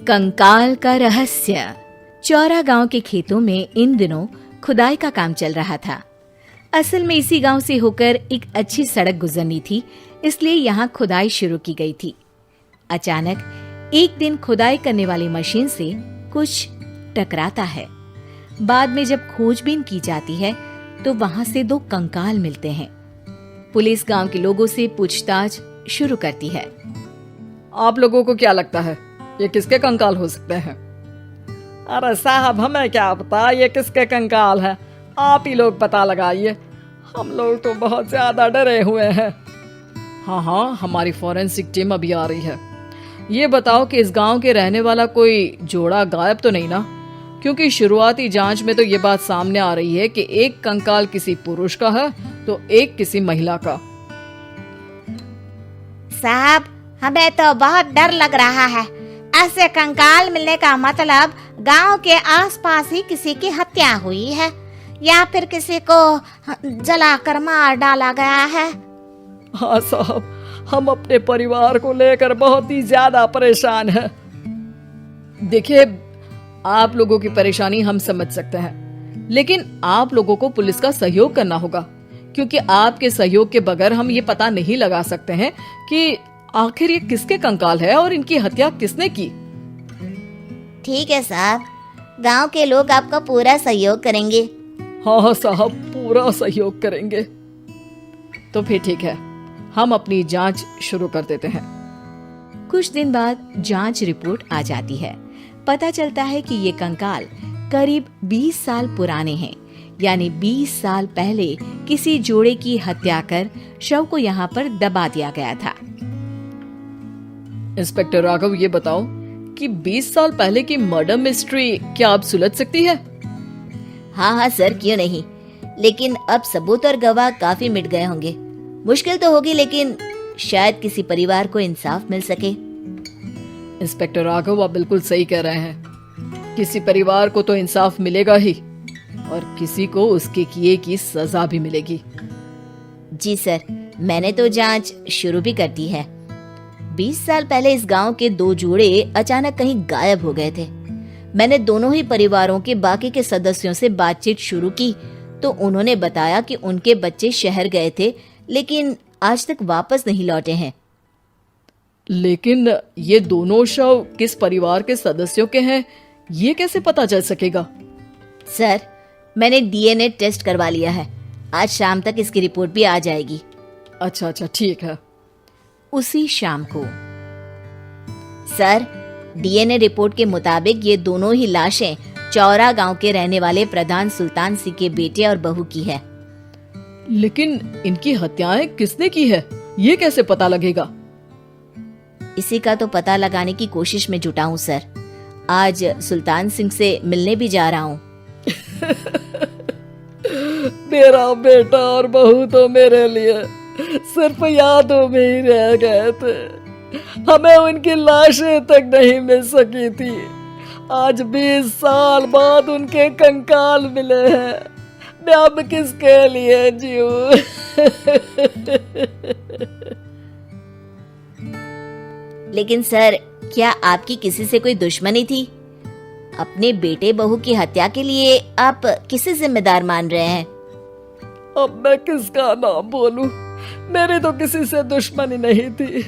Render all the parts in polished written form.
कंकाल का रहस्य। चौरा गांव के खेतों में इन दिनों खुदाई का काम चल रहा था। असल में इसी गांव से होकर एक अच्छी सड़क गुजरनी थी, इसलिए यहाँ खुदाई शुरू की गई थी। अचानक एक दिन खुदाई करने वाली मशीन से कुछ टकराता है। बाद में जब खोजबीन की जाती है तो वहां से 2 कंकाल मिलते हैं। पुलिस गांव के लोगों से पूछताछ शुरू करती है। आप लोगों को क्या लगता है ये किसके कंकाल हो सकते हैं? अरे साहब, हमें क्या पता ये किसके कंकाल है, आप ही लोग पता लगाइए। हम लोग तो बहुत ज्यादा डरे हुए हैं। हाँ, हमारी फॉरेंसिक टीम अभी आ रही है। ये बताओ कि इस गांव के रहने वाला कोई जोड़ा गायब तो नहीं ना? क्योंकि शुरुआती जांच में तो ये बात सामने आ रही है कि एक कंकाल किसी पुरुष का है तो एक किसी महिला का। साहब, हमें तो बहुत डर लग रहा है। ऐसे कंकाल मिलने का मतलब गांव के आसपास ही किसी की हत्या हुई है या फिर किसी को जलाकर मार डाला गया है। हाँ साहब, हम अपने परिवार को लेकर बहुत ही ज्यादा परेशान हैं। देखिए, आप लोगों की परेशानी हम समझ सकते हैं, लेकिन आप लोगों को पुलिस का सहयोग करना होगा, क्योंकि आपके सहयोग के बगैर हम ये पता नहीं लगा सकते हैं कि आखिर ये किसके कंकाल है और इनकी हत्या किसने की। ठीक है साहब, गांव के लोग आपका पूरा सहयोग करेंगे। हाँ साहब, पूरा सहयोग करेंगे। तो फिर ठीक है, हम अपनी जांच शुरू कर देते हैं। कुछ दिन बाद जांच रिपोर्ट आ जाती है। पता चलता है कि ये कंकाल करीब 20 साल पुराने हैं, यानी 20 साल पहले किसी जोड़े की हत्या कर शव को यहाँ पर दबा दिया गया था। इंस्पेक्टर राघव, ये बताओ कि 20 साल पहले की मर्डर मिस्ट्री क्या आप सुलझ सकती है? हाँ सर, क्यों नहीं, लेकिन अब सबूत और गवाह काफी मिट गए होंगे। मुश्किल तो होगी, लेकिन शायद किसी परिवार को इंसाफ मिल सके। इंस्पेक्टर राघव, आप बिल्कुल सही कह रहे हैं। किसी परिवार को तो इंसाफ मिलेगा ही और किसी को उसके किए की सजा भी मिलेगी। जी सर, मैंने तो जांच शुरू भी कर दी है। 20 साल पहले इस गांव के 2 जोड़े अचानक कहीं गायब हो गए थे। मैंने दोनों ही परिवारों के बाकी के सदस्यों से बातचीत शुरू की तो उन्होंने बताया कि उनके बच्चे शहर गए थे, लेकिन आज तक वापस नहीं लौटे हैं। लेकिन ये दोनों शव किस परिवार के सदस्यों के हैं, ये कैसे पता चल सकेगा? सर, मैंने डीएनए टेस्ट करवा लिया है। आज शाम तक इसकी रिपोर्ट भी आ जाएगी। अच्छा, ठीक है। उसी शाम को सर, डीएनए रिपोर्ट के मुताबिक ये दोनों ही लाशें चौरा गांव के रहने वाले प्रधान सुल्तान सिंह के बेटे और बहू की है। लेकिन इनकी हत्याएं किसने की है, ये कैसे पता लगेगा? इसी का तो पता लगाने की कोशिश में जुटा हूँ सर। आज सुल्तान सिंह से मिलने भी जा रहा हूँ। मेरा बेटा और बहू तो मेरे लिए सिर्फ यादों में ही रह गए थे। हमें उनकी लाशें तक नहीं मिल सकी थी। आज 20 साल बाद उनके कंकाल मिले हैं। मैं अब किसके लिए जीऊं? लेकिन सर, क्या आपकी किसी से कोई दुश्मनी थी? अपने बेटे बहू की हत्या के लिए आप किसे जिम्मेदार मान रहे हैं? अब मैं किसका नाम बोलूं? मेरी तो किसी से दुश्मनी नहीं थी,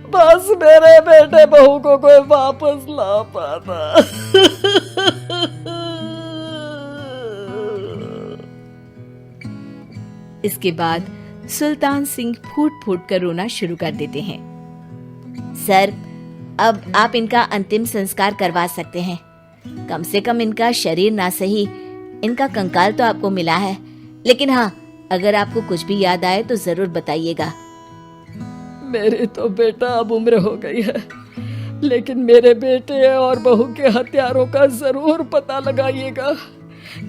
बस मेरे बेटे बहू को कोई वापस ला पाता। इसके बाद सुल्तान सिंह फूट फूट कर रोना शुरू कर देते हैं। सर, अब आप इनका अंतिम संस्कार करवा सकते हैं। कम से कम इनका शरीर ना सही, इनका कंकाल तो आपको मिला है। लेकिन हाँ, अगर आपको कुछ भी याद आए तो जरूर बताइएगा। मेरी तो बेटा अब उम्र हो गई है, लेकिन मेरे बेटे और बहू के हत्यारों का जरूर पता लगाइएगा,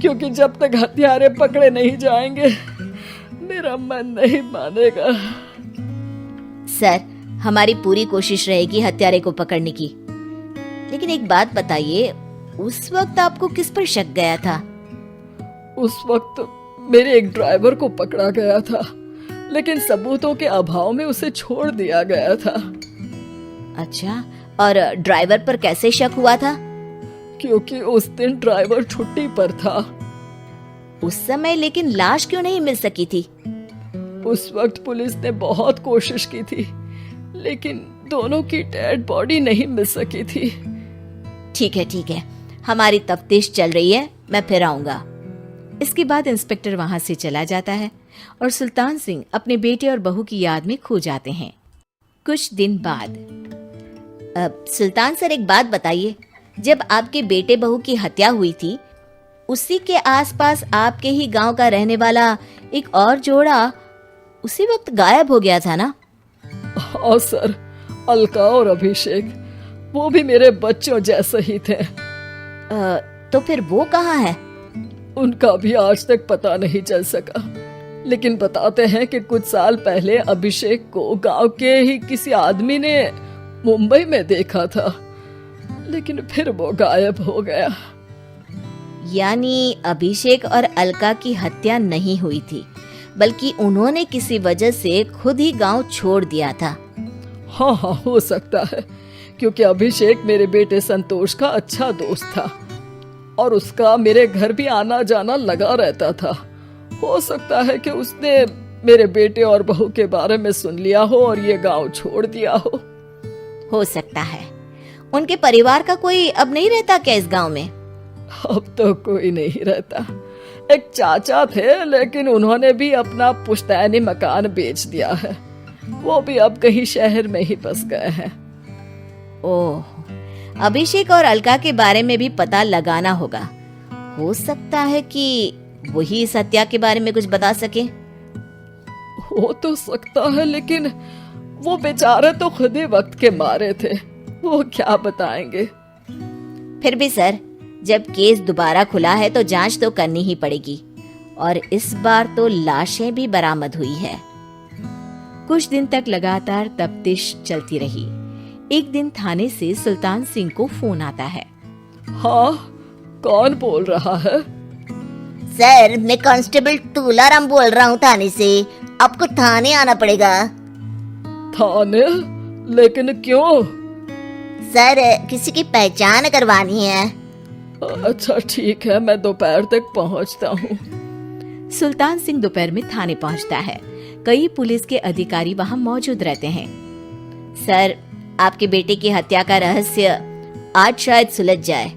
क्योंकि जब तक हत्यारे पकड़े नहीं जाएंगे मेरा मन नहीं मानेगा। सर, हमारी पूरी कोशिश रहेगी हत्यारे को पकड़ने की। लेकिन एक बात बताइए, उस वक्त आपको किस पर शक गया था? उस वक्त मेरे एक ड्राइवर को पकड़ा गया था, लेकिन सबूतों के अभाव में उसे छोड़ दिया गया था। अच्छा, और ड्राइवर पर कैसे शक हुआ था? क्योंकि उस दिन ड्राइवर छुट्टी पर था। उस समय लेकिन लाश क्यों नहीं मिल सकी थी? उस वक्त पुलिस ने बहुत कोशिश की थी, लेकिन दोनों की डेड बॉडी नहीं मिल सकी थी। ठीक है, हमारी तफ्तीश चल रही है, मैं फिर आऊंगा। इसके बाद इंस्पेक्टर वहां से चला जाता है और सुल्तान सिंह अपने बेटे और बहू की याद में खो जाते हैं। कुछ दिन बाद सुल्तान सर, एक बात बताइए, जब आपके बेटे बहू की हत्या हुई थी, उसी के आसपास आपके ही गांव का रहने वाला एक और जोड़ा उसी वक्त गायब हो गया था ना? हाँ सर, अलका और अभिषेक, वो भी मेरे बच्चों जैसे ही थे। तो फिर वो कहाँ है? उनका भी आज तक पता नहीं चल सका, लेकिन बताते हैं कि कुछ साल पहले अभिषेक को गांव के ही किसी आदमी ने मुंबई में देखा था, लेकिन फिर वो गायब हो गया। यानी अभिषेक और अलका की हत्या नहीं हुई थी, बल्कि उन्होंने किसी वजह से खुद ही गांव छोड़ दिया था। हाँ, हो सकता है, क्योंकि अभिषेक मेरे बेटे संतोष का अच्छा दोस्त था और उसका मेरे घर भी आना जाना लगा रहता था। हो सकता है कि उसने मेरे बेटे और बहू के बारे में सुन लिया हो और ये गांव छोड़ दिया हो सकता है। उनके परिवार का कोई अब नहीं रहता क्या इस गांव में? अब तो कोई नहीं रहता। एक चाचा थे, लेकिन उन्होंने भी अपना पुश्तैनी मकान बेच दिया है। वो भी अब कहीं शहर में ही बस गए हैं। ओह, अभिषेक और अलका के बारे में भी पता लगाना होगा। हो सकता है कि वही इस हत्या के बारे में कुछ बता सके। हो तो सकता है, लेकिन वो बेचारे तो खुद ही वक्त के मारे थे, वो क्या बताएंगे। फिर भी सर, जब केस दोबारा खुला है तो जांच तो करनी ही पड़ेगी, और इस बार तो लाशें भी बरामद हुई है। कुछ दिन तक लगातार तफ्तीश चलती रही। एक दिन थाने से सुल्तान सिंह को फोन आता है। हाँ, कौन बोल रहा है? सर, मैं कांस्टेबल तुलाराम बोल रहा हूँ थाने से। आपको थाने आना पड़ेगा। थाने? लेकिन क्यों? सर, किसी की पहचान करवानी है। अच्छा ठीक है, मैं दोपहर तक पहुंचता हूँ। सुल्तान सिंह दोपहर में थाने पहुंचता है। कई पुलिस के अधिकारी वहां मौजूद रहते हैं। सर, आपके बेटे की हत्या का रहस्य आज शायद सुलझ जाए।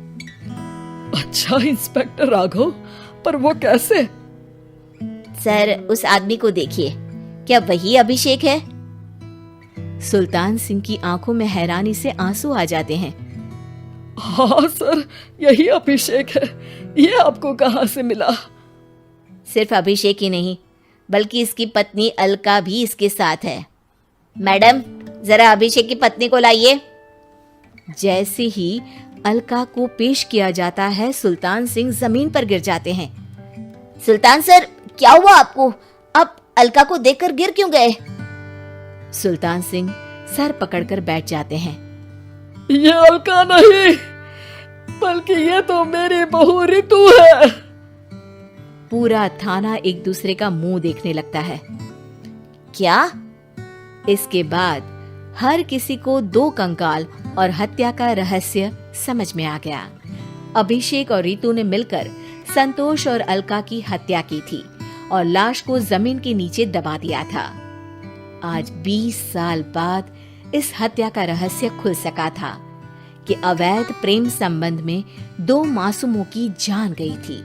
अच्छा इंस्पेक्टर राघव, पर वो कैसे? सर, उस आदमी को देखिए, क्या वही अभिषेक है? सुल्तान सिंह की आंखों में हैरानी से आंसू आ जाते हैं। हाँ सर, यही अभिषेक है। ये आपको कहाँ से मिला? सिर्फ अभिषेक ही नहीं, बल्कि इसकी पत्नी अलका भी इसके साथ है। मैडम, जरा अभिषेक की पत्नी को लाइए। जैसे ही अलका को पेश किया जाता है, सुल्तान सिंह जमीन पर गिर जाते हैं। सुल्तान सर, क्या हुआ आपको? आप अलका को देखकर गिर क्यों गए? सुल्तान सिंह सर पकड़कर बैठ जाते हैं। ये अलका नहीं, बल्कि ये तो मेरी बहू रितु है। पूरा थाना एक दूसरे का मुंह देखने लगता है। क्या? इसके बाद हर किसी को दो कंकाल और हत्या का रहस्य समझ में आ गया। अभिषेक और रितु ने मिलकर संतोष और अलका की हत्या की थी और लाश को जमीन के नीचे दबा दिया था। आज 20 साल बाद इस हत्या का रहस्य खुल सका था कि अवैध प्रेम संबंध में दो मासूमों की जान गई थी।